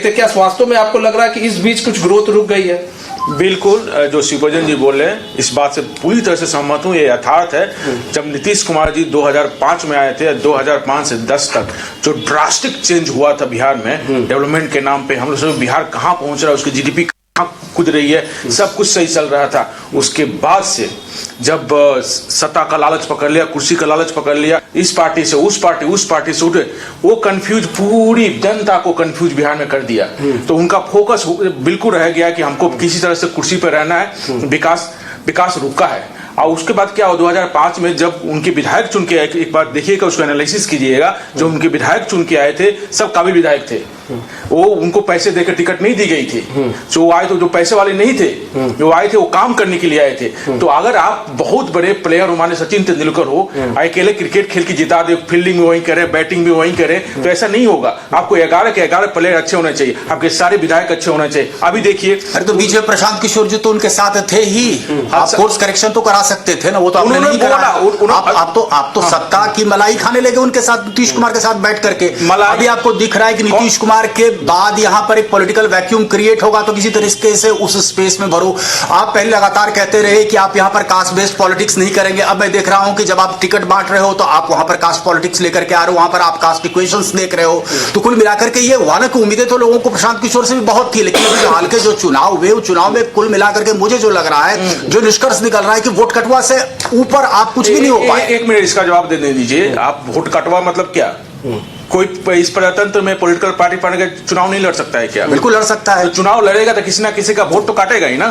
थे, क्या वास्तव में आपको लग रहा है कि इस बीच कुछ ग्रोथ रुक गई है? बिल्कुल, जो शिवभोजन जी बोल रहे हैं इस बात से पूरी तरह से सहमत हूँ। ये यथार्थ है। जब नीतीश कुमार जी 2005 में आए थे, 2005 से 10 तक जो ड्रास्टिक चेंज हुआ था बिहार में डेवलपमेंट के नाम पे, हम लोग सब बिहार कहाँ पहुंच रहा है, उसकी जीडीपी कहाँ कूद रही है, सब कुछ सही चल रहा था। उसके बाद से जब सत्ता का लालच पकड़ लिया, कुर्सी का लालच पकड़ लिया, इस पार्टी से उस पार्टी से उठे, वो कंफ्यूज, पूरी जनता को कंफ्यूज बिहार में कर दिया। तो उनका फोकस बिल्कुल रह गया कि हमको किसी तरह से कुर्सी पर रहना है, विकास रुका है। और उसके बाद क्या हुआ 2005 में जब उनके विधायक चुन के आए, एक बार देखिएगा, उसको एनालिसिस कीजिएगा, जो उनके विधायक चुन के आए थे सब काबिल विधायक थे। वो उनको पैसे देकर टिकट नहीं दी गई थी, जो आए तो जो पैसे वाले नहीं थे, जो आए थे वो काम करने के लिए आए थे। तो अगर आप बहुत बड़े प्लेयर माने सचिन तेंदुलकर हो, अकेले क्रिकेट खेल के जिता दे, फील्डिंग में वही करे, बैटिंग भी वही करे, तो ऐसा नहीं होगा। आपको 11 के 11 प्लेयर अच्छे होने चाहिए, आपके सारे विधायक अच्छे होने चाहिए। अभी देखिए, अरे तो बीच में प्रशांत किशोर जी तो उनके साथ थे ही, आप कोर्स करेक्शन तो करा सकते थे ना, वो तो आपने नहीं करा। आप तो सत्ता की मलाई खाने लगे उनके साथ, नीतीश कुमार के साथ बैठ करके। अभी आपको दिख रहा है कि नीतीश कुमार के बाद यहां पर एक पॉलिटिकल वैक्यूम क्रिएट होगा, तो किसी तरीके से उस स्पेस में भरो। आप पहले लगातार कहते रहे कि आप यहां पर कास्ट बेस्ड पॉलिटिक्स नहीं करेंगे। अब मैं देख रहा हूं कि जब आप टिकट बांट रहे हो तो आप वहां पर कास्ट पॉलिटिक्स लेकर के आ रहे हो, वहां पर आप कास्ट इक्वेशंस देख रहे हो। तो कुल मिलाकर के ये हुआ ना कि उम्मीदें तो लोगों को प्रशांत किशोर से भी बहुत थी, लेकिन अभी हाल के जो चुनाव हुए, चुनाव में कुल मिलाकर के मुझे जो लग रहा है, जो निष्कर्ष निकल रहा है कि वोट कटवा से ऊपर आप कुछ भी नहीं हो पाए। एक मिनट इसका जवाब दे दीजिए। आप वोट कटवा मतलब क्या? कोई इस प्रजातंत्र में पॉलिटिकल पार्टी का चुनाव नहीं लड़ सकता है क्या? बिल्कुल लड़ सकता है। तो चुनाव लड़ेगा तो किसी ना किसी का वोट तो काटेगा ही ना।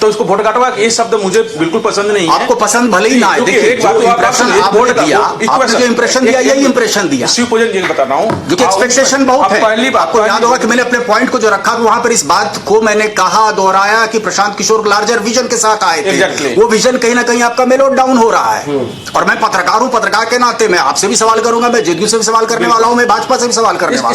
तो उसको वोट काटवा, ये शब्द मुझे बिल्कुल पसंद नहीं है। आपको पसंद भले ही ना है, देखिए एक बात इंप्रेशन आपने दिया, आपने जो इंप्रेशन दिया यही इंप्रेशन दिया। शिवभोजन जी बता रहा हूँ, क्योंकि एक्सपेक्टेशन बहुत है। पहली बात आपको याद होगा कि मैंने अपने पॉइंट को जो रखा, वहां पर इस बात को मैंने कहा, दोहराया कि प्रशांत किशोर लार्जर विजन के साथ आए थे। वो विजन कहीं ना कहीं आपका मेलो डाउन हो रहा है। और मैं पत्रकार हूं, पत्रकार के नाते मैं आपसे भी सवाल करूंगा, मैं जेडीयू से भी सवाल करने वाला हूं, मैं भाजपा से भी सवाल करने वाला हूं।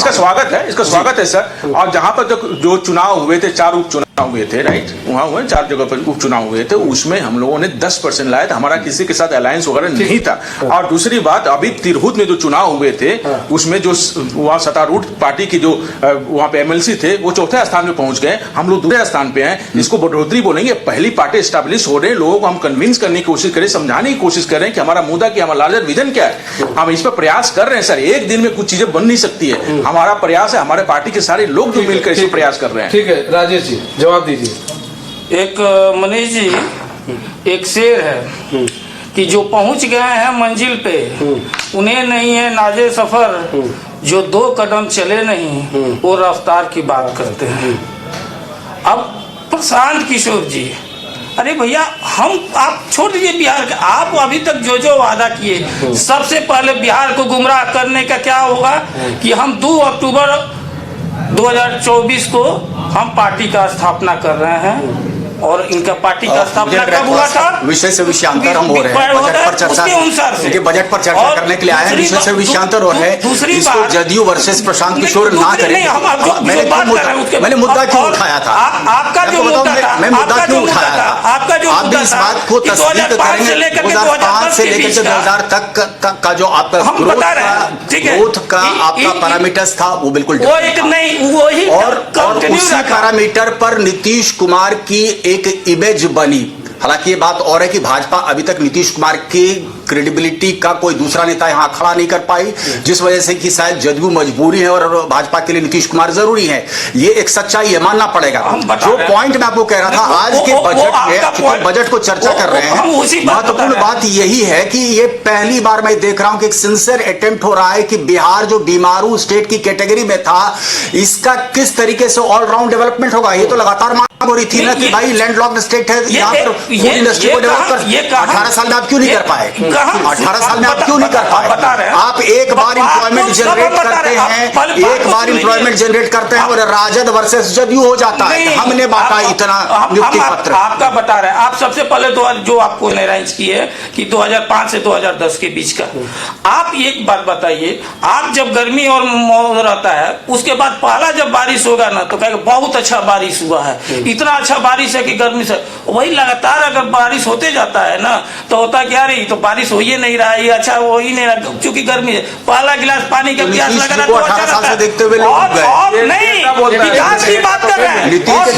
इसका स्वागत है सर। और जहां पर जो चुनाव हुए थे, 4 उपचुनाव हुए थे, राइट, वहां हुए 4 जगह पर उपचुनाव हुए थे, उसमें हम लोगों ने 10% लाया था। हमारा किसी के साथ अलायंस वगैरह नहीं था। और दूसरी बात, अभी तिरहुत में जो चुनाव हुए थे, उसमें जो वहां सत्तारूढ़ पार्टी की जो वहां पे एमएलसी थे, वो 4थे स्थान पे पहुंच गए, हम लोग 2रे स्थान पे हैं। इसको बढ़ोतरी बोलेंगे। पहली पार्टी स्टैब्लिश हो रहे, लोगों को हम कन्विंस करने की कोशिश करें, समझाने की कोशिश करें कि हमारा मुद्दा क्या, हमारा लार्जर विजन क्या है। हम इस पर प्रयास कर रहे हैं सर। एक दिन में कुछ चीजें बन नहीं सकती है। हमारा प्रयास है, हमारे पार्टी के सारे लोग जो मिलकर इस प्रयास कर रहे हैं। ठीक है, राजेश जी जवाब दीजिए। एक मनीष जी, एक शेर है कि जो पहुंच गए हैं मंजिल पे, उन्हें नहीं है नाजे सफर, जो 2 कदम चले नहीं वो रफ्तार की बात करते हैं। अब प्रशांत किशोर जी, अरे भैया आप छोड़ दीजिए बिहार के, आप अभी तक जो वादा किए, सबसे पहले बिहार को गुमराह करने का क्या होगा कि हम 2 अक्टूबर 2024 को हम पार्टी का स्थापना कर रहे हैं। और इनका पार्टी का स्थापना कब हुआ था? विषय से विषयांतर हम हो रहे हैं, बजट पर चर्चा, क्योंकि बजट पर चर्चा करने के लिए आए हैं, विषय से विषयांतर हो रहे हैं। दूसरी बात, जदयू वर्सेस प्रशांत किशोर ना करें। मैंने मुद्दा क्यों उठाया था? आपका जो मुद्दा था, मैं मुद्दा क्यों उठाया था? आपका जो आप भी इस बात को तस्दीक करेंगे, 2005 से लेकर 2000 तक का जो आपका ग्रोथ का आपका पैरामीटर्स था, वो बिल्कुल नहीं, और उसी पैरामीटर पर नीतीश कुमार की एक इमेज बनी। हालांकि ये बात और है कि भाजपा अभी तक नीतीश कुमार की क्रेडिबिलिटी का कोई दूसरा नेता यहां खड़ा नहीं कर पाई, जिस वजह से कि शायद जदयू मजबूरी है और भाजपा के लिए नीतीश कुमार जरूरी है। ये एक सच्चाई है, मानना पड़ेगा। जो पॉइंट मैं आपको कह रहा था, आज के बजट में, बजट को चर्चा कर रहे हैं, महत्वपूर्ण बात यही है कि ये पहली बार मैं देख रहा हूं कि एक सिंसियर अटेम्प्ट हो रहा है कि बिहार जो बीमारू स्टेट की कैटेगरी में था, इसका किस तरीके से ऑलराउंड डेवलपमेंट होगा। ये तो लगातार मांग हो रही थी ना कि भाई लैंडलॉक्ड स्टेट है, यहाँ पर फूड इंडस्ट्री को डेवलप कर। 18 साल में आप क्यों नहीं कर पाए? 18 साल में आप क्यों नहीं कर पाए? आप एक बार इंप्लॉयमेंट जनरेट करते हैं, एक बार इंप्लॉयमेंट जनरेट करते हैं और राजद वर्सेस जदयू हो जाता है। हमने बांटा इतना नियुक्ति पत्र। आपका बता रहे हैं, आप सबसे पहले जो आपको अरेंज की है कि 2005 से 2010 के बीच का, आप एक बात बताइए, आप जब गर्मी और रहता है, उसके बाद पहला जब बारिश होगा ना, तो कहेगा बहुत अच्छा बारिश हुआ है, इतना अच्छा बारिश है कि गर्मी से, वही लगातार बार अगर बारिश होते जाता है ना तो होता क्या रही, तो बारिश हो ही नहीं रहा है, अच्छा हो ही नहीं रहा, क्योंकि गर्मी है, पहला गिलास पानी का प्यास लग रहा है तो अच्छा रहता है। देखते हुए और नहीं, विकास की बात कर रहे हैं, विकास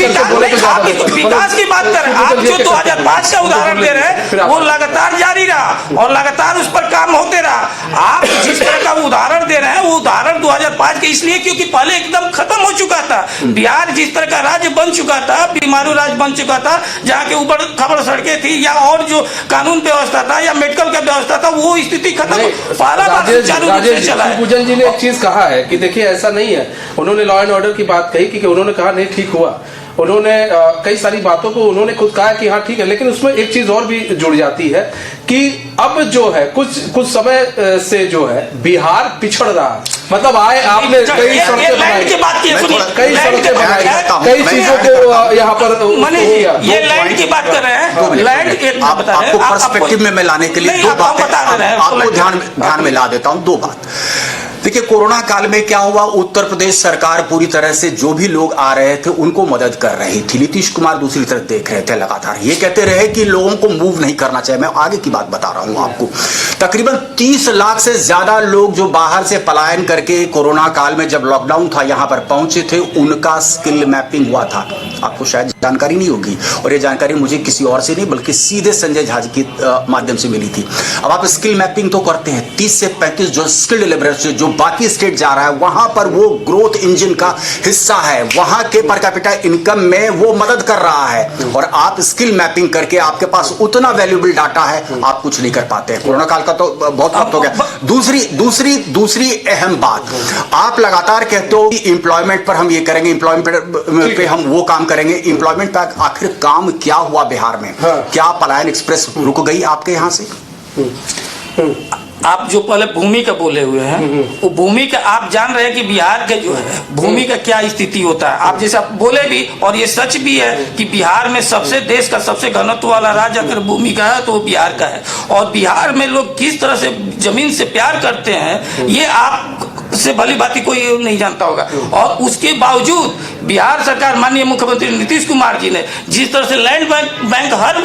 की बात कर रहे हैं। आप जो 2005 का उदाहरण दे रहे हैं वो लगातार जारी रहा और लगातार उस पर काम होते रहा। आप जिस तरह का उदाहरण दे रहे हैं वो उदाहरण 2005 के इसलिए क्योंकि पहले एकदम खत्म हो चुका था। बिहार जिस तरह का राज्य बन चुका था, बीमारू राज्य बन चुका था, जहाँ के ऊपर खबर सड़कें थी या और जो कानून व्यवस्था था या मेडिकल का व्यवस्था था, वो स्थिति खत्म पहला बार चालू रूप से चला है। पूजन जी ने एक चीज कहा है कि देखिए ऐसा नहीं है, उन्होंने लॉ एंड ऑर्डर की बात कही कि उन्होंने कहा नहीं ठीक हुआ, उन्होंने कई सारी बातों को उन्होंने खुद कहा कि हाँ ठीक है, लेकिन उसमें एक चीज और भी जुड़ जाती है कि अब जो है कुछ समय से जो है बिहार पिछड़ रहा है। मतलब आए आपने कई सड़कें बनाई, कई सड़कें बनाई, कई चीजों को यहाँ पर ये लैंड की बात कर रहे हैं, लैंड एक आपको पर्सपेक्टिव में मैं लाने के लिए दो बातें आपको ध्यान में ला देता हूँ। दो बात देखिए, कोरोना काल में क्या हुआ, उत्तर प्रदेश सरकार पूरी तरह से जो भी लोग आ रहे थे उनको मदद कर रही थी। नीतीश कुमार दूसरी तरफ देख रहे थे लगातार, ये कहते रहे कि लोगों को मूव नहीं करना चाहिए। मैं आगे की बात बता रहा हूं आपको। तकरीबन 30 लाख से ज्यादा लोग जो बाहर से पलायन करके कोरोना काल में जब लॉकडाउन था यहां पर पहुंचे थे, उनका स्किल मैपिंग हुआ था। आपको शायद जानकारी नहीं होगी, और ये जानकारी मुझे किसी और से नहीं बल्कि सीधे संजय झा के माध्यम से मिली थी। अब आप स्किल मैपिंग तो करते हैं, 30 से 35 जो स्किल्ड लेबरर्स जो बाकी स्टेट जा रहा है वहां पर वो ग्रोथ इंजन का हिस्सा है, वहां के पर कैपिटा इनकम में वो मदद कर रहा है, और आप स्किल मैपिंग करके आपके पास उतना वैल्यूएबल डाटा है, आप कुछ नहीं कर पाते हैं। कोरोना काल का तो बहुत वक्त हो गया। दूसरी अहम बात, आप लगातार कहते हो कि एम्प्लॉयमेंट पर हम ये करेंगे, एम्प्लॉयमेंट पे हम वो काम करेंगे। एम्प्लॉयमेंट पर आखिर काम क्या हुआ बिहार में? क्या पलायन एक्सप्रेस रुक गई आपके यहां से? आप जो पहले भूमि का बोले हुए हैं, वो भूमि का आप जान रहे हैं कि बिहार के जो है भूमि का क्या स्थिति होता है। आप जैसा बोले भी, और ये सच भी है कि बिहार में सबसे देश का सबसे घनत्व वाला राज्य अगर भूमि का है तो वो बिहार का है। और बिहार में लोग किस तरह से जमीन से प्यार करते हैं ये आप से भली बात कोई नहीं जानता होगा। और उसके बावजूद बिहार सरकार, माननीय मुख्यमंत्री नीतीश कुमार जी ने जिस तरह से लैंड बैंक हर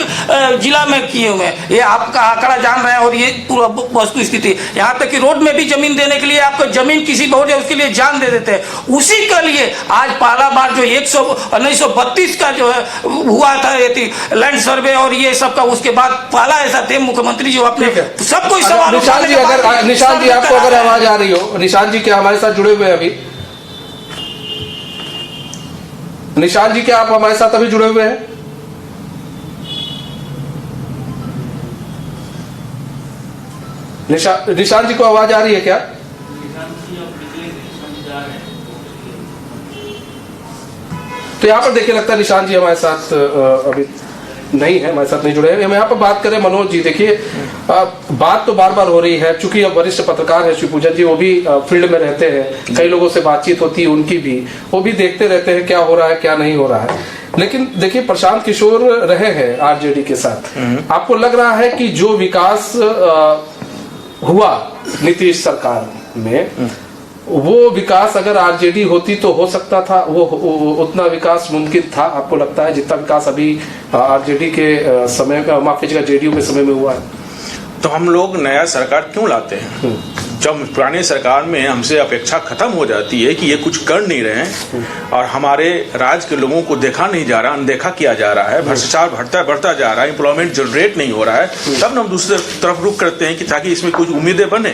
जिला में किए हुए हैं, ये आपका आंकड़ा जान रहे हैं, और ये पूरा वस्तु स्थिति, यहाँ तक कि रोड में भी जमीन देने के लिए आपको जमीन किसी बहुत है उसके लिए जान दे देते हैं। उसी के लिए आज पहला बार जो 1932 का जो है हुआ था लैंड सर्वे और ये सब का, उसके बाद पहला ऐसा थे मुख्यमंत्री जो अपने सब कोई सवाल। निशान जी आपको अगर आवाज आ रही हो, निशान जी क्या हमारे साथ जुड़े हुए हैं अभी? निशान जी क्या आप हमारे साथ अभी जुड़े हुए हैं? निशान जी को आवाज आ रही है क्या? तो यहाँ पर देखिए लगता है निशान जी हमारे साथ अभी नहीं है, हमारे साथ नहीं जुड़े हैं। हम यहाँ पर बात करें मनोज जी, देखिए बात तो बार बार हो रही है, चूंकि अब वरिष्ठ पत्रकार है श्री पूजन जी, वो भी फील्ड में रहते हैं, कई लोगों से बातचीत होती है उनकी भी, वो भी देखते रहते हैं क्या हो रहा है क्या नहीं हो रहा है। लेकिन देखिए प्रशांत किशोर रहे हैं आरजेडी के साथ, आपको लग रहा है कि जो विकास हुआ नीतीश सरकार में, वो विकास अगर आरजेडी होती तो हो सकता था, वो उतना विकास मुमकिन था? आपको लगता है जितना विकास अभी आरजेडी के समय का, माफ कीजिएगा जेडीयू के समय में हुआ है? तो हम लोग नया सरकार क्यों लाते हैं जब पुरानी सरकार में हमसे अपेक्षा खत्म हो जाती है कि ये कुछ कर नहीं रहे हैं और हमारे राज्य के लोगों को देखा नहीं जा रहा, अनदेखा किया जा रहा है, भ्रष्टाचार बढ़ता जा रहा है, एम्प्लॉयमेंट जनरेट नहीं हो रहा है, तब हम दूसरी तरफ रुख करते हैं कि ताकि इसमें कुछ उम्मीदें बने।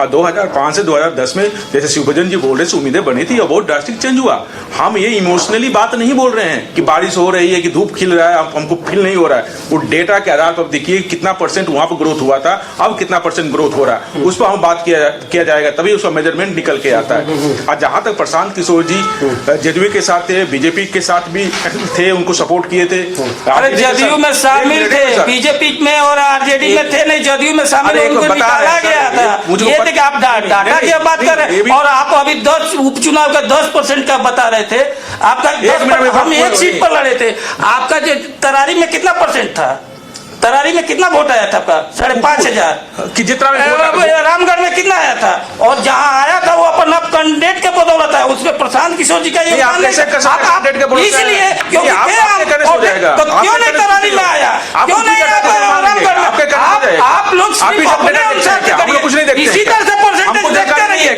और 2005 से 2010 में जैसे शिवभजन जी बोल रहे थे उम्मीदें बनी थी और बहुत ड्रास्टिक चेंज हुआ। हम ये इमोशनली बात नहीं बोल रहे हैं कि बारिश हो रही है कि धूप खिल रहा है, हमको फील नहीं हो रहा है। वो डेटा के आधार पर देखिए कितना परसेंट वहां पर ग्रोथ हुआ था, अब कितना परसेंट ग्रोथ हो रहा है, उस पर हम बात किया जाएगा, तभी उसका मेजरमेंट निकल के आता है। और जहां तक प्रशांत किशोर जी जेडीयू के साथ थे, बीजेपी के साथ भी थे, उनको सपोर्ट किए थे। अरे जेडीयू में शामिल थे, बीजेपी में और आरजेडी में थे नहीं, जेडीयू में शामिल उनको निकाला गया था। ये थे कि आप डाटा की बात कर रहे हैं और आप अभी 10 उपचुनाव का 10% का बता रहे थे। आपका हम एक सीट पर लड़े थे, आपका जो तरारी में कितना परसेंट था? तरारी में कितना वोट आया था आपका? 5,500 कि जितना रामगढ़ में कितना आया था? और जहां आया था वो अपन अब कैंडिडेट के बदौलत है, उसमें प्रशांत किशोर जी का ये आप कैसे कर सकते हैं कैंडिडेट के बदौलत? इसलिए क्योंकि हो जाएगा, क्यों नहीं तरारी में आया, क्यों नहीं रामगढ़ में? आप लोग हम लोग कुछ नहीं देखते, इसी तरह से परसेंटेज देखते रहिए।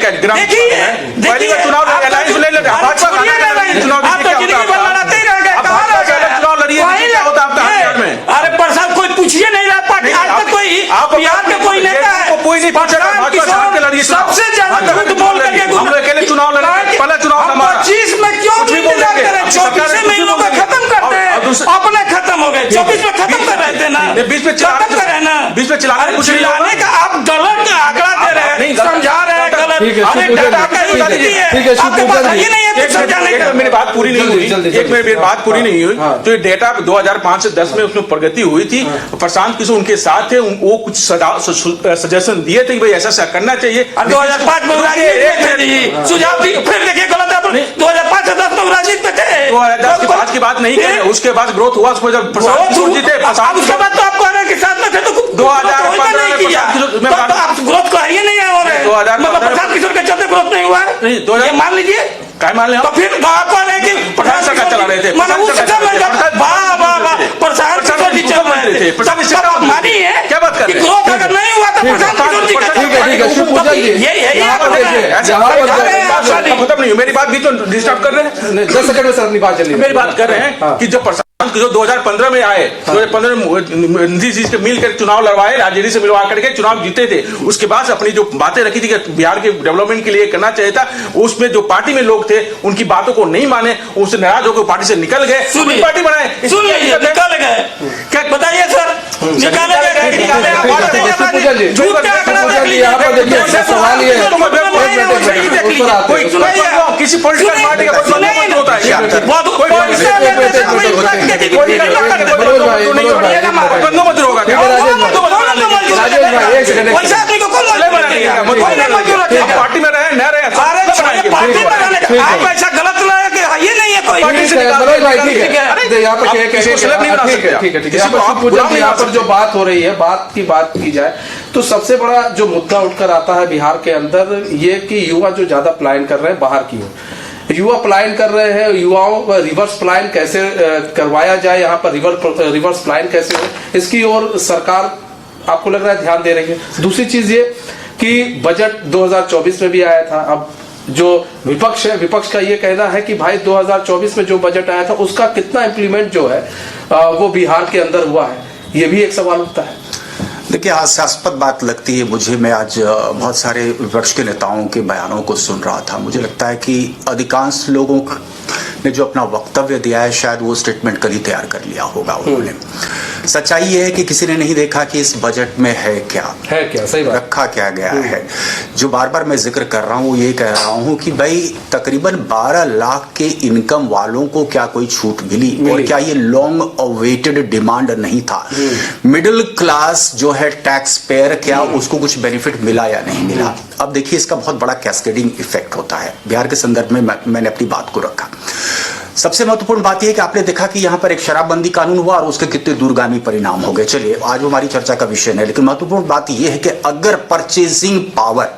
देखिए चुनाव अरे प्रसाद कोई पूछिए नहीं रहा पार्टी आज तक कोई बिहार में कोई नेता है कोई नहीं सबसे ज्यादा झूठ बोल करके चुनाव पहला चुनाव 25 में क्यों इंतजार करें? 24 में इन लोग खत्म करते हैं, अपने खत्म हो गए। 24 में खत्म कर रहे थे ना, 20 में खत्म करे ना, 20 में चिल्लाने कुछ नहीं चिल्लाने का आप गलत आंकड़ा दे रहे हैं, समझा रहे हैं गलत। ठीक है, अरे डाटा आपके पास है ही नहीं है कुछ समझाने का। मेरी बात पूरी नहीं हुई, एक मेरी बात पूरी नहीं हुई। तो ये डेटा 2005 से 10 में उसमें प्रगति हुई थी। प्रशांत किशोर उनके साथ थे, वो कुछ सजेशन दिए थे कि भाई ऐसा करना चाहिए। 2005 में सुझाव दी, फिर देखिए गलत है। 2005 से 10 में राजनीति में थे, 2010 के बाद की बात नहीं कर रहे, उसके बाद ग्रोथ हुआ। उसमें जब प्रशांत किशोर जी थे, उसके बाद तो आप कह रहे हैं कि साथ में थे तो 2015 नहीं किया, तो आप ग्रोथ को ही नहीं हो रहे। मतलब प्रशांत किशोर के चलते ग्रोथ नहीं हुआ है, ये मान लीजिए। क्या मान लिया? तो फिर कौन है कि प्रशांत सरकार चला रहे थे, प्रशांत किशोर जी चल रहे थे, तब मानी है क्या बात कर रहे हैं? ग्रोथ अगर नहीं हुआ तो प्रशांत किशोर जी का ठीक है शिवपूजन जी, यही यहाँ पर देखिए, जहाँ पर खत्म नहीं, मेरी बात बीच में डिस्टर्ब कर रहे हैं। 10 सेकंड में सर अपनी बात चलिए। मेरी बात कर रहे हैं कि जब प्रशांत किशोर 2015 में आए, 2015 में नीतीश जी से मिलकर चुनाव लड़वाए, राजेंद्र से मिलवा करके चुनाव जीते थे। उसके बाद अपनी जो बातें रखी थी कि बिहार के डेवलपमेंट के लिए करना चाहिए था, उसमें जो पार्टी में लोग थे उनकी बातों को नहीं माने, उससे नाराज होकर पार्टी से निकल गए, पार्टी बनाए। सुन लीजिए, निकल गए, क्या बताइए सर? निकाले गए, सवाल ये किसी पॉलिटिकल पार्टी का होता है क्या? पार्टी में रहे न रहे, आप ऐसा गलत ये नहीं है कोई। यहाँ पर जो बात हो रही है, बात की जाए तो सबसे बड़ा जो मुद्दा उठकर आता है बिहार के अंदर ये कि युवा जो ज्यादा पलायन कर रहे हैं बाहर की ओर, युवा पलायन कर रहे हैं। युवाओं का रिवर्स पलायन कैसे करवाया जाए, यहाँ पर रिवर्स पलायन कैसे हो, इसकी ओर सरकार आपको लग रहा है ध्यान दे रही है। दूसरी चीज ये कि बजट 2024 में भी आया था। अब जो विपक्ष है, विपक्ष का ये कहना है कि भाई 2024 में जो बजट आया था उसका कितना इम्प्लीमेंट जो है वो बिहार के अंदर हुआ है, ये भी एक सवाल उठता है। देखिए, हास्यास्पद बात लगती है मुझे। मैं आज बहुत सारे विपक्ष के नेताओं के बयानों को सुन रहा था। मुझे लगता है कि अधिकांश लोगों ने जो अपना वक्तव्य दिया है शायद वो स्टेटमेंट कल ही तैयार कर लिया होगा उन्होंने। सच्चाई ये है कि किसी ने नहीं देखा कि इस बजट में है क्या सही बात, रखा क्या गया है। जो बार बार मैं जिक्र कर रहा हूँ ये कह रहा हूँ कि भाई तकरीबन 12 लाख के इनकम वालों को क्या कोई छूट मिली? और क्या ये लॉन्ग अवेटेड डिमांड नहीं था? मिडिल क्लास जो है टैक्स पेयर, क्या उसको कुछ बेनिफिट मिला या नहीं मिला? अब देखिए, इसका बहुत बड़ा कैस्केडिंग इफेक्ट होता है। बिहार के संदर्भ में मैंने अपनी बात को रखा। सबसे महत्वपूर्ण बात यह है कि आपने देखा कि यहां पर एक शराबबंदी कानून हुआ और उसके कितने दूरगामी परिणाम हो गए। चलिए, आज वो हमारी चर्चा का विषय नहीं, लेकिन महत्वपूर्ण बात यह है कि अगर परचेजिंग पावर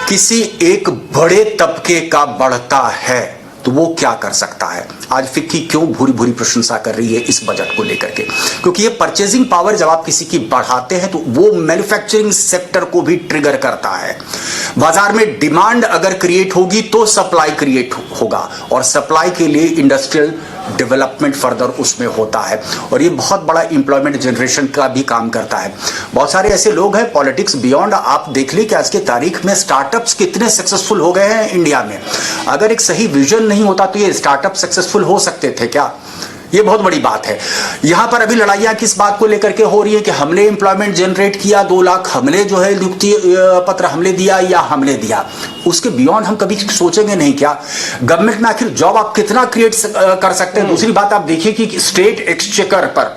किसी एक बड़े तबके का बढ़ता है तो वो क्या कर सकता है? आज फिक्की क्यों भूरी भूरी प्रशंसा कर रही है इस बजट को लेकर के? क्योंकि ये परचेजिंग पावर जब आप किसी की बढ़ाते हैं तो वो मैन्युफैक्चरिंग सेक्टर को भी ट्रिगर करता है। बाजार में डिमांड अगर क्रिएट होगी तो सप्लाई क्रिएट होगा, और सप्लाई के लिए इंडस्ट्रियल डेवलपमेंट फर्दर उसमें होता है, और ये बहुत बड़ा एम्प्लॉयमेंट जनरेशन का भी काम करता है। बहुत सारे ऐसे लोग हैं, पॉलिटिक्स बियॉन्ड, आप देख लीजिए कि आज के तारीख में स्टार्टअप्स कितने सक्सेसफुल हो गए हैं इंडिया में। अगर एक सही विजन नहीं होता तो ये स्टार्टअप सक्सेसफुल हो सकते थे क्या? ये बहुत बड़ी बात है। यहां पर अभी लड़ाइयां किस बात को लेकर के हो रही है कि हमने एम्प्लॉयमेंट जनरेट किया, 2 लाख हमने जो है नियुक्ति पत्र हमने दिया या हमने दिया। उसके बियॉन्ड हम कभी सोचेंगे नहीं क्या? गवर्नमेंट में आखिर जॉब आप कितना क्रिएट कर सकते हैं? दूसरी बात आप देखिए कि स्टेट एक्सचेकर पर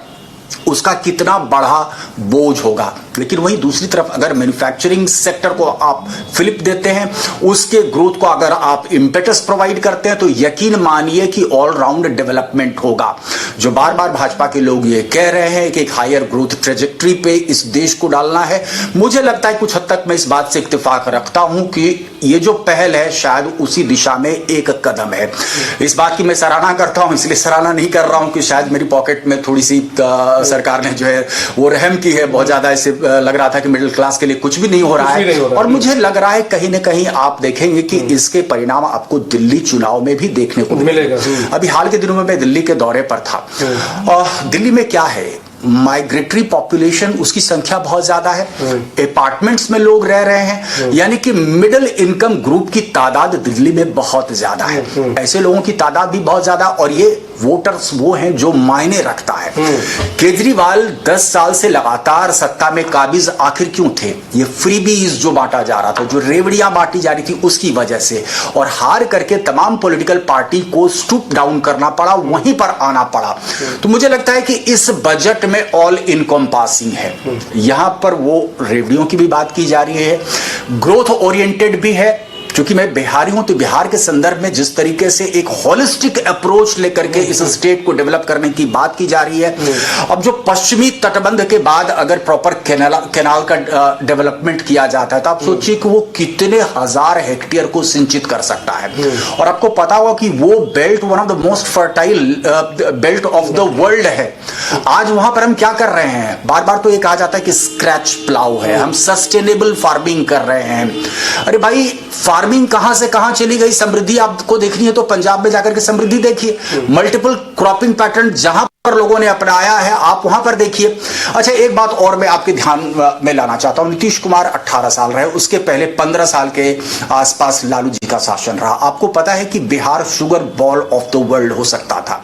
उसका कितना बड़ा बोझ होगा। लेकिन वहीं दूसरी तरफ अगर मैन्युफैक्चरिंग सेक्टर को आप फ्लिप देते हैं, उसके ग्रोथ को अगर आप इम्पेटस प्रोवाइड करते हैं, तो यकीन मानिए कि ऑलराउंड डेवलपमेंट होगा। जो बार बार भाजपा के लोग ये कह रहे हैं कि एक हायर ग्रोथ ट्रेजेक्ट्री पे इस देश को डालना है, मुझे लगता है कुछ हद तक मैं इस बात से इत्तेफाक रखता हूं कि ये जो पहल है शायद उसी दिशा में एक कदम है। इस बात की मैं सराहना करता हूं, इसलिए सराहना नहीं कर रहा हूं कि शायद मेरी पॉकेट में थोड़ी सी सरकार ने जो है वो रहम की है बहुत ज्यादा। इससे लग रहा था कि मिडिल क्लास के लिए कुछ भी नहीं हो रहा है, और मुझे लग रहा है कहीं ना कहीं आप देखेंगे कि इसके परिणाम आपको दिल्ली चुनाव में भी देखने को मिलेगा। अभी हाल के दिनों में मैं दिल्ली के दौरे पर था, और दिल्ली में क्या है, माइग्रेटरी पॉपुलेशन, उसकी संख्या बहुत ज्यादा है, अपार्टमेंट्स में लोग रह रहे हैं, यानी कि मिडिल इनकम ग्रुप की तादाद दिल्ली में बहुत ज्यादा है। ऐसे लोगों की तादाद भी बहुत ज्यादा, और ये वोटर्स वो हैं जो मायने रखता है। केजरीवाल 10 साल से लगातार सत्ता में काबिज आखिर क्यों थे? ये फ्रीबीज जो बांटा जा रहा था, जो रेवड़ियां बांटी जा रही थी, उसकी वजह से, और हार करके तमाम पॉलिटिकल पार्टी को स्टूप डाउन करना पड़ा, वहीं पर आना पड़ा। तो मुझे लगता है कि इस बजट में ऑल इनकम्पासिंग है। यहां पर वो रेवड़ियों की भी बात की जा रही है, ग्रोथ ओरिएंटेड भी है, क्योंकि मैं बिहारी हूं, तो बिहार के संदर्भ में जिस तरीके से एक होलिस्टिक अप्रोच लेकर के इस स्टेट को डेवलप करने की बात की जा रही है। अब जो पश्चिमी तटबंध के बाद अगर प्रॉपर कैनाल का डेवलपमेंट किया जाता है, तो आप सोचिए कि वो कितने हजार हेक्टेयर को सिंचित कर सकता है। और आपको पता होगा कि वो belt one of the most fertile belt of the world है। आज वहां पर हम क्या कर रहे हैं? बार बार तो ये कहा जाता है कि स्क्रैच प्लाउ है, हम सस्टेनेबल फार्मिंग कर रहे हैं। अरे भाई, फार्मिंग कहां से कहां चली गई? समृद्धि आपको देखनी है तो पंजाब में जाकर के समृद्धि देखिए, मल्टीपल क्रॉपिंग पैटर्न जहां पर लोगों ने अपनाया है आप वहां पर देखिए। अच्छा, एक बात और मैं आपके ध्यान में लाना चाहता हूं, नीतीश कुमार 18 साल रहे, उसके पहले 15 साल के आसपास लालू जी का शासन रहा। आपको पता है कि Bihar sugar ball of the world हो सकता था।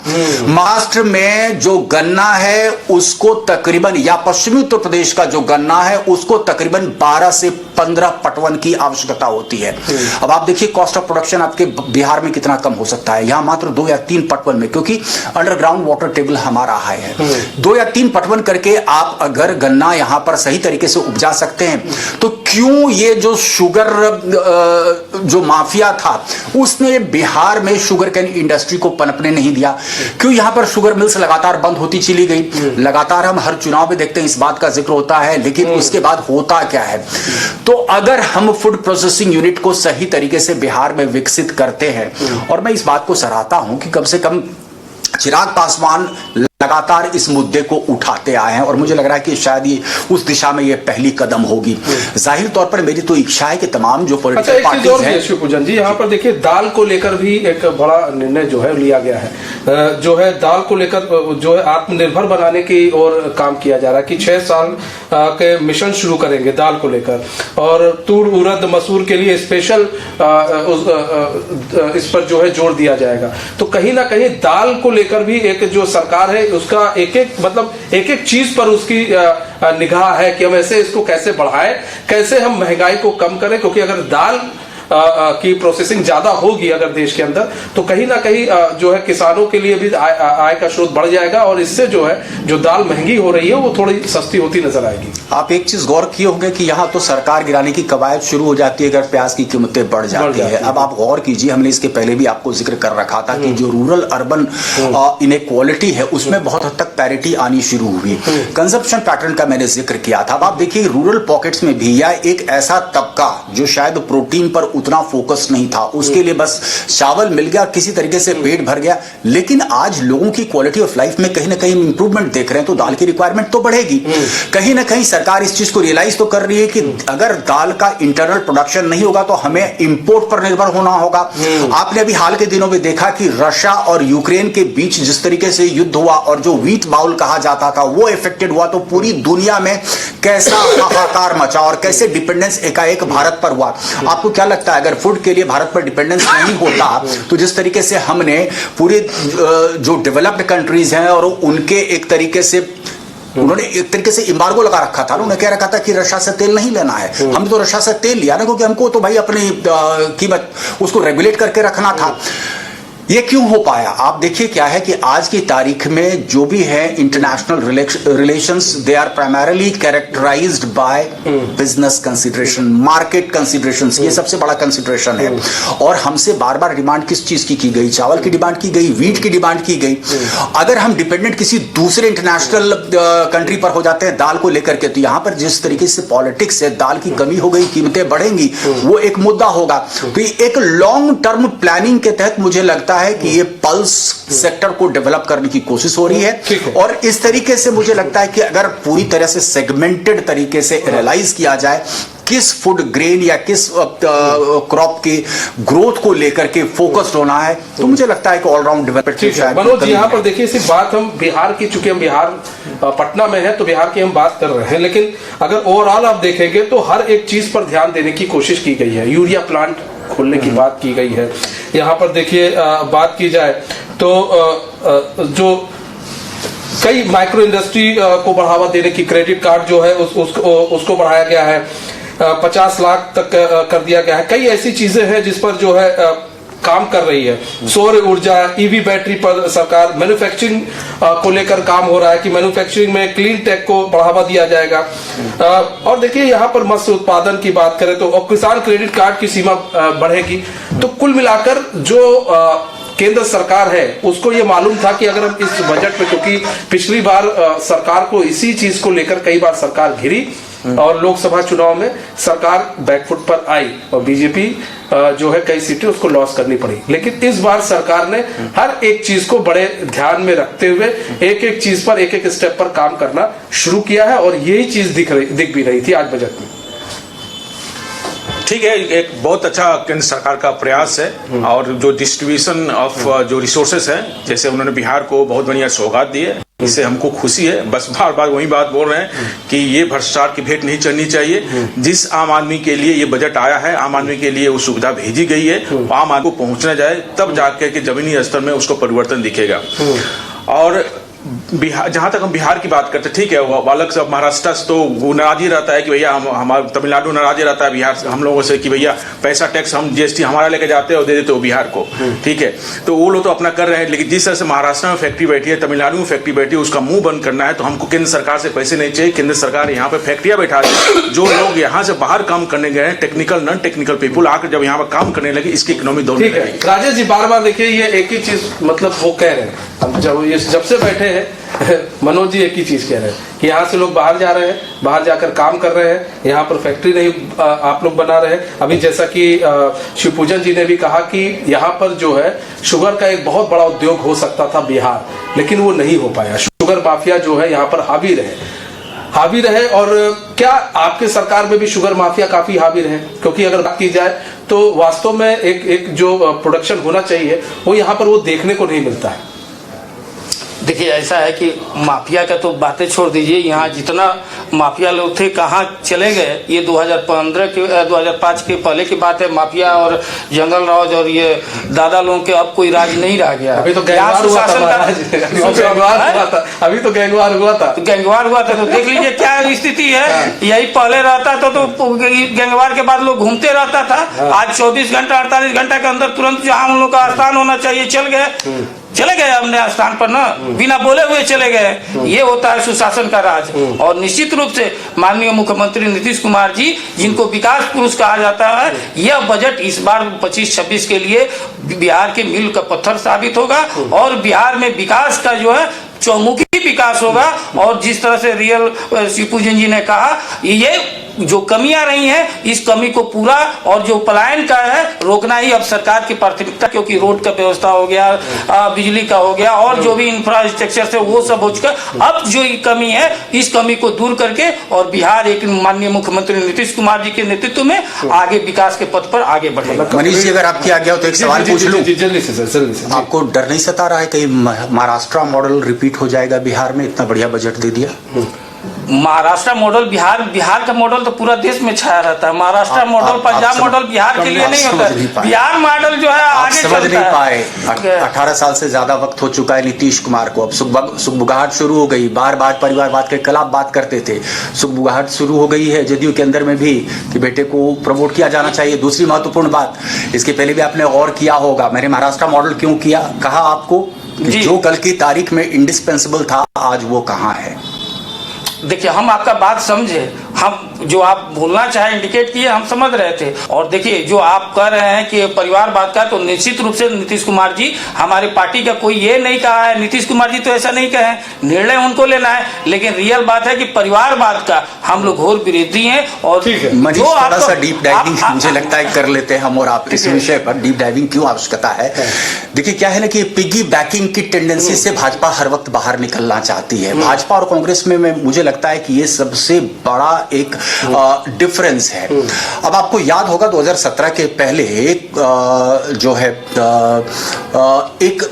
महाराष्ट्र में जो गन्ना है उसको तकरीबन, या पश्चिमी उत्तर प्रदेश का जो गन्ना है उसको तकरीबन 12 से 15 पटवन की आवश्यकता होती है। अब आप देखिए कॉस्ट ऑफ प्रोडक्शन आपके बिहार में कितना कम हो सकता है, यहां मात्र 2 या 3 पटवन में, क्योंकि अंडरग्राउंड वाटर टेबल हमारा हाई है। 2 या 3 पटवन करके आप अगर गन्ना यहां पर सही तरीके से उपजा सकते हैं, तो क्यों ये जो शुगर जो माफिया था उसने बिहार में शुगर कैन इंडस्ट्री को पनपने नहीं दिया? क्यों यहां पर शुगर मिल्स लगातार बंद होती चली गई? लगातार हम हर चुनाव में देखते हैं इस बात का जिक्र होता है, लेकिन उसके बाद होता क्या है? तो अगर हम फूड प्रोसेसिंग यूनिट को सही तरीके से बिहार में विकसित करते हैं, और मैं इस बात को सराहता हूं कि कम से कम चिराग पासवान लगातार इस मुद्दे को उठाते आए हैं, और मुझे लग रहा है कि शायद ये उस दिशा में ये पहली कदम होगी। जाहिर तौर पर मेरी तो इच्छा है कि तमाम जो पॉलिटिकल पार्टीज हैं। शिवपूजन जी, यहाँ पर देखिए दाल को लेकर भी एक बड़ा निर्णय जो है लिया गया है, जो है दाल को लेकर जो है आत्मनिर्भर बनाने की ओर काम किया जा रहा है कि 6 साल के मिशन शुरू करेंगे दाल को लेकर, और तूर, उड़द, मसूर के लिए स्पेशल इस पर जो है जोर दिया जाएगा। तो कहीं ना कहीं दाल को लेकर भी एक जो सरकार है उसका एक एक चीज पर उसकी निगाह है कि हम ऐसे इसको कैसे बढ़ाएं, कैसे हम महंगाई को कम करें, क्योंकि अगर दाल की प्रोसेसिंग ज्यादा होगी अगर देश के अंदर, तो कहीं ना कहीं जो है किसानों के लिए भी आय का स्रोत बढ़ जाएगा, और इससे जो है जो दाल महंगी हो रही है वो थोड़ी सस्ती होती नजर आएगी। आप एक चीज गौर किए होंगे कि यहाँ तो सरकार गिराने की कवायद शुरू हो जाती है अगर प्याज की कीमतें बढ़ जाती है। अब आप गौर कीजिए, हमने इसके पहले भी आपको जिक्र कर रखा था कि जो रूरल अर्बन इनइक्वालिटी है उसमें बहुत हद तक पैरिटी आनी शुरू हुई। कंजप्शन पैटर्न का मैंने जिक्र किया था। अब आप देखिए रूरल पॉकेट्स में भी या एक ऐसा तबका जो शायद प्रोटीन पर उतना फोकस नहीं था, उसके लिए बस चावल मिल गया, किसी तरीके से पेट भर गया, लेकिन आज लोगों की क्वालिटी ऑफ लाइफ में कहीं ना कहीं इंप्रूवमेंट देख रहे हैं, तो दाल की रिक्वायरमेंट तो बढ़ेगी। कहीं ना कहीं सरकार इस चीज को रियलाइज तो कर रही है कि अगर दाल का इंटरनल प्रोडक्शन नहीं होगा तो हमें इंपोर्ट पर निर्भर होना होगा। आपने अभी हाल के दिनों में देखा कि रशिया और यूक्रेन के बीच जिस तरीके से युद्ध हुआ और जो व्हीट बाउल कहा जाता था वो इफेक्टेड हुआ, तो पूरी दुनिया में कैसा हाहाकार मचा और कैसे डिपेंडेंस एकाएक भारत पर हुआ। आपको क्या लगता है अगर फूड के लिए भारत पर डिपेंडेंस नहीं होता तो जिस तरीके से हमने पूरे जो डेवलप्ड कंट्रीज हैं और उनके एक तरीके से उन्होंने एक तरीके से एम्बार्गो लगा रखा था, उन्होंने कह रखा था कि रशिया से तेल नहीं लेना है। हमने तो रशिया से तेल लिया ना, क्योंकि हमको तो भाई अपनी कीमत उसको रेगुलेट करके रखना था। ये क्यों हो पाया? आप देखिए क्या है कि आज की तारीख में जो भी है international relations, they are primarily characterized by business consideration, market considerations, ये सबसे बड़ा कंसिडरेशन है। और हमसे बार बार डिमांड किस चीज की गई? चावल की डिमांड की गई, वीट की डिमांड की गई। अगर हम डिपेंडेंट किसी दूसरे इंटरनेशनल कंट्री पर हो जाते हैं दाल को लेकर के, तो यहां पर जिस तरीके से पॉलिटिक्स है, दाल की कमी हो गई, कीमतें बढ़ेंगी, वो एक मुद्दा होगा। तो एक लॉन्ग टर्म प्लानिंग के तहत मुझे लगता है कि ये पल्स सेक्टर को डेवलप करने की कोशिश हो रही है। और इस तरीके से मुझे लगता है कि अगर पूरी तरह से सेगमेंटेड तरीके से एनालाइज किया जाए किस फूड ग्रेन या किस क्रॉप की ग्रोथ को लेकर के फोकस्ड होना है, तो मुझे लगता है कि ऑलराउंड डेवलपमेंट। मनोज जी, यहाँ पर देखिए, सिर्फ बात हम बिहार की, चूंकि हम बिहार पटना में है तो बिहार की हम बात कर रहे हैं, लेकिन अगर ओवरऑल आप देखेंगे तो हर एक चीज पर ध्यान देने की कोशिश की गई है। यूरिया प्लांट खोलने की बात की गई है। यहाँ पर देखिए बात की जाए तो जो कई माइक्रो इंडस्ट्री को बढ़ावा देने की क्रेडिट कार्ड जो है उसको बढ़ाया गया है, 50 लाख तक कर दिया गया है। कई ऐसी चीजें हैं जिस पर जो है काम कर रही है। सौर ऊर्जा, ईवी बैटरी पर सरकार, मैन्युफैक्चरिंग को लेकर काम हो रहा है कि मैन्युफैक्चरिंग में क्लीन टेक को बढ़ावा दिया जाएगा। और देखिए यहाँ पर मत्स्य उत्पादन की बात करें तो किसान क्रेडिट कार्ड की सीमा बढ़ेगी। तो कुल मिलाकर जो केंद्र सरकार है उसको ये मालूम था कि अगर हम इस बजट में, क्योंकि पिछली बार सरकार को इसी चीज को लेकर कई बार सरकार घिरी और लोकसभा चुनाव में सरकार बैकफुट पर आई और बीजेपी जो है कई सीटें उसको लॉस करनी पड़ी। लेकिन इस बार सरकार ने हर एक चीज को बड़े ध्यान में रखते हुए एक एक चीज पर, एक एक स्टेप पर काम करना शुरू किया है और यही चीज दिख भी रही थी आज बजट में। ठीक है, एक बहुत अच्छा केंद्र सरकार का प्रयास है। और जो डिस्ट्रीब्यूशन ऑफ जो रिसोर्सेस है, जैसे उन्होंने बिहार को बहुत बढ़िया सौगात दी है, इससे हमको खुशी है। बस बार बार वही बात बोल रहे हैं कि ये भ्रष्टाचार की भेंट नहीं चढ़नी चाहिए। जिस आम आदमी के लिए ये बजट आया है, आम आदमी के लिए वो सुविधा भेजी गई है, आम आदमी को पहुंचना जाए, तब जाकर के जमीनी स्तर में उसको परिवर्तन दिखेगा। और बिहार, जहां तक हम बिहार की बात करते, ठीक है, वो अलग से महाराष्ट्र से तो वो नाराज ही रहता है कि भैया हमारा तमिलनाडु नाराज ही रहता है बिहार से हम लोगों से कि भैया पैसा टैक्स हम जीएसटी हमारा लेके जाते हैं और दे देते हो बिहार को। ठीक है, तो वो लोग तो अपना कर रहे हैं। लेकिन जिस तरह से महाराष्ट्र में फैक्ट्री बैठी है, तमिलनाडु में फैक्ट्री बैठी है, उसका मुंह बंद करना है तो हमको केंद्र सरकार से पैसे नहीं चाहिए। केंद्र सरकार यहाँ पे फैक्ट्रियां बैठा रही है, जो लोग यहाँ से बाहर काम करने गए हैं, टेक्निकल नॉन टेक्निकल पीपुल आकर जब यहाँ पर काम करने लगे, इसकी इकोनॉमी दौड़ने लगी। राजेश जी, बार बार देखिए ये एक ही चीज, मतलब वो कह रहे हैं, जब से बैठे हैं मनोज जी एक ही चीज कह रहे हैं कि यहाँ से लोग बाहर जा रहे हैं, बाहर जाकर काम कर रहे हैं, यहाँ पर फैक्ट्री नहीं आप लोग बना रहे हैं। अभी जैसा कि शिवपूजन जी ने भी कहा कि यहाँ पर जो है शुगर का एक बहुत बड़ा उद्योग हो सकता था बिहार, लेकिन वो नहीं हो पाया। शुगर माफिया जो है यहाँ पर हावी रहे। और क्या आपके सरकार में भी शुगर माफिया काफी हावी रहे? क्योंकि अगर बात की जाए तो वास्तव में एक जो प्रोडक्शन होना चाहिए वो यहाँ पर वो देखने को नहीं मिलता है। देखिए, ऐसा है कि माफिया का तो बातें छोड़ दीजिए, यहाँ जितना माफिया लोग थे कहाँ चले गए। ये 2005 के पहले की बात है। माफिया और जंगल राज और ये दादा लोगों के अब कोई राज नहीं रह गया। अभी तो गैंगवार हुआ था। अभी तो गैंगवार हुआ था तो देख लीजिए क्या स्थिति है। यही पहले रहता था तो गैंगवार के बाद लोग घूमते रहता था। आज 24 घंटा 48 घंटा के अंदर तुरंत जहाँ उन लोग का स्थान होना चाहिए चले गए अपने स्थान पर ना, बिना बोले हुए चले गए। ये होता है सुशासन का राज। और निश्चित रूप से माननीय मुख्यमंत्री नीतीश कुमार जी, जिनको विकास पुरुष कहा जाता है, यह बजट इस बार 25-26 के लिए बिहार के मील का पत्थर साबित होगा और बिहार में विकास का जो है चौमुखी विकास होगा। और जिस तरह से रियल शिवपूजन जी ने कहा, ये जो कमियां रही हैं इस कमी को पूरा और जो पलायन का है रोकना ही अब सरकार की प्राथमिकता, क्योंकि रोड का व्यवस्था हो गया, बिजली का हो गया और जो भी इंफ्रास्ट्रक्चर से वो सब हो चुका। अब जो कमी है इस कमी को दूर करके और बिहार एक माननीय मुख्यमंत्री नीतीश कुमार जी के नेतृत्व में आगे विकास के पथ पर आगे बढ़ेगा। मनीष जी, अगर आपकी आज्ञा हो तो एक सवाल पूछ लूं। जल्दी से। आपको डर नहीं सता रहा है कहीं महाराष्ट्र मॉडल रिपीट हो जाएगा बिहार में? इतना बढ़िया बजट दे दिया। महाराष्ट्र मॉडल बिहार का मॉडल तो पूरा देश में छाया रहता है। महाराष्ट्र मॉडल, पंजाब मॉडल बिहार के लिए नहीं होता है। बिहार मॉडल जो है आप आगे समझ नहीं पाए। है। 18 साल से ज्यादा वक्त हो चुका है नीतीश कुमार को। अब सुगबुगाहट शुरू हो गई। बार बार परिवारवाद के खिलाफ बात करते थे, सुगबुगाहट शुरू हो गई है जदयू के अंदर में भी कि बेटे को प्रमोट किया जाना चाहिए। दूसरी महत्वपूर्ण बात, इसके पहले भी आपने गौर किया होगा, मैंने महाराष्ट्र मॉडल क्यों किया कहा आपको कि जो कल की तारीख में इंडिस्पेंसिबल था आज वो कहाँ है। देखिए, हम आपका बात समझे, हम जो आप बोलना चाहे इंडिकेट किए हम समझ रहे थे। और देखिए, जो आप कह रहे हैं कि परिवारवाद का, तो निश्चित रूप से नीतीश कुमार जी हमारी पार्टी का कोई ये नहीं कहा है, नीतीश कुमार जी तो ऐसा नहीं कहे, निर्णय उनको लेना है। लेकिन रियल बात है कि परिवारवाद का हम लोग घोर विरोधी हैं। और मनीष, थोड़ा सा डीप डाइविंग मुझे लगता है कर लेते हैं हम और आप इस विषय पर। डीप डाइविंग क्यों आवश्यकता है? देखिए क्या है ना कि पिगी बैकिंग की टेंडेंसी से भाजपा हर वक्त बाहर निकलना चाहती है। भाजपा और कांग्रेस में मुझे लगता है कि ये सबसे बड़ा एक डिफरेंस है। अब आपको याद होगा 2017 के पहले जो है एक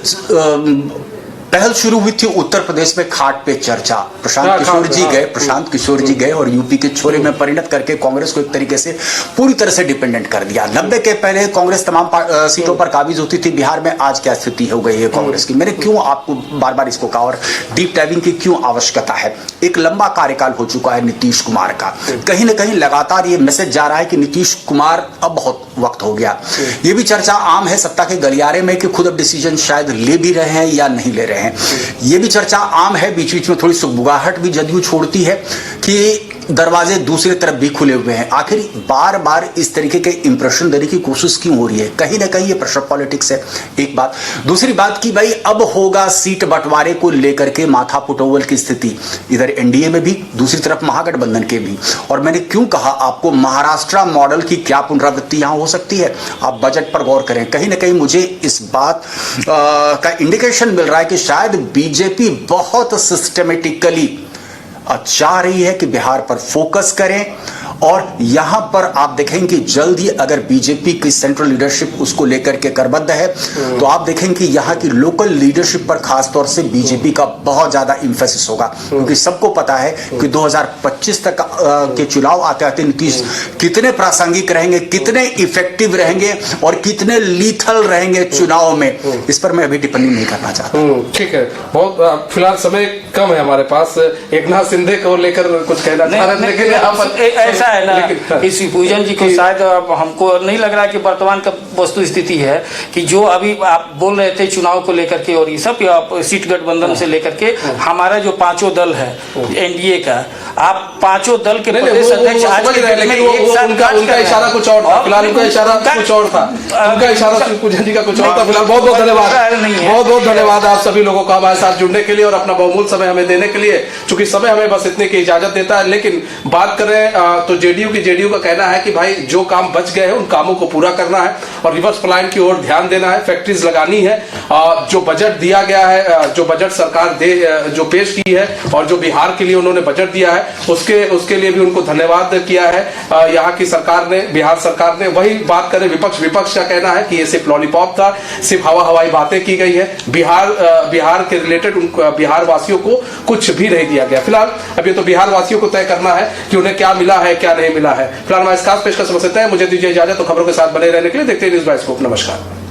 पहल शुरू हुई थी उत्तर प्रदेश में खाट पे चर्चा। प्रशांत किशोर जी गए और यूपी के छोरे में परिणत करके कांग्रेस को एक तरीके से पूरी तरह से डिपेंडेंट कर दिया। 90 के पहले कांग्रेस तमाम सीटों पर काबिज होती थी बिहार में। आज क्या स्थिति हो गई है कांग्रेस की? मैंने क्यों आपको बार बार इसको कहा और डीप डाइविंग की क्यों आवश्यकता है? एक लंबा कार्यकाल हो चुका है नीतीश कुमार का। कहीं ना कहीं लगातार ये मैसेज जा रहा है कि नीतीश कुमार अब बहुत वक्त हो गया। ये भी चर्चा आम है सत्ता के गलियारे में कि खुद अब डिसीजन शायद ले भी रहे हैं या नहीं ले रहे हैं। ये भी चर्चा आम है, बीच बीच में थोड़ी सुगबुगाहट भी जदयू छोड़ती है कि दरवाजे दूसरी तरफ भी खुले हुए हैं। आखिर बार बार इस तरीके के इंप्रेशन देने की कोशिश क्यों हो रही है? कहीं ना कहीं ये प्रेशर पॉलिटिक्स है, एक बात। दूसरी बात कि भाई अब होगा सीट बंटवारे को लेकर के माथा पुटोवल की स्थिति, इधर एनडीए में भी, दूसरी तरफ महागठबंधन के भी। और मैंने क्यों कहा आपको महाराष्ट्र मॉडल की क्या पुनरावृत्ति यहां हो सकती है? आप बजट पर गौर करें। कहीं ना कहीं मुझे इस बात का इंडिकेशन मिल रहा है कि शायद बीजेपी बहुत सिस्टमेटिकली चाह रही है कि बिहार पर फोकस करें। और यहां पर आप देखेंगे कि जल्द ही अगर बीजेपी की सेंट्रल लीडरशिप उसको लेकर के करबद्ध है तो आप देखेंगे कि यहां की लोकल लीडरशिप पर खासतौर से बीजेपी का बहुत ज्यादा इंफेसिस होगा। क्योंकि सबको पता है कि 2025 तक के चुनाव आते आते नीतीश कितने प्रासंगिक रहेंगे, कितने इफेक्टिव रहेंगे और कितने लीथल रहेंगे चुनाव में, इस पर मैं अभी टिप्पणी नहीं करना चाहता। ठीक है, बहुत फिलहाल समय कम है हमारे पास। एकनाथ शिंदे को लेकर कुछ कहना चाह रहे, लेकिन ऐसा है ना कि शिवपूजन जी को शायद हमको नहीं लग रहा कि वर्तमान का वस्तु स्थिति है कि जो अभी आप बोल रहे थे चुनाव को लेकर के और ये सब सीट गठबंधन से लेकर के हमारा जो पांचों दल है एनडीए का, आप पांचों दल के प्रदेश अध्यक्ष आज के डेट में एक साथ उनका इशारा कुछ और था। फिलहाल उनका इशारा कुछ और था, उनका इशारा शिवपूजन जी का कुछ और था। फिलहाल बहुत बहुत धन्यवाद, बहुत बहुत धन्यवाद आप सभी लोगों का हमारे साथ जुड़ने के लिए और अपना बहुमूल्य समय हमें देने के लिए। चूंकि समय हमें बस इतने की इजाजत देता है, लेकिन बात करें तो जेडीयू का कहना है कि भाई जो काम बच गए हैं उन कामों को पूरा करना है और रिवर्स पलायन की ओर ध्यान देना है, फैक्ट्रीज लगानी है। जो बजट दिया गया है, जो बजट सरकार जो पेश की है और जो बिहार के लिए उन्होंने बजट दिया है उसके लिए भी उनको धन्यवाद किया है यहाँ की सरकार ने, बिहार सरकार ने। वही बात करें विपक्ष का कहना है कि ये सिर्फ लॉलीपॉप था, सिर्फ हवाई बातें की गई है, बिहार के रिलेटेड बिहार वासियों को कुछ भी नहीं दिया गया। फिलहाल अब ये तो बिहार वासियों को तय करना है कि उन्हें क्या मिला है क्या नहीं मिला है। फिलहाल हमारे इस खास पेशकश समझते हैं, मुझे दीजिए इजाजत। तो खबरों के साथ बने रहने के लिए देखते हैं न्यूज़ बाइस्कोप। नमस्कार।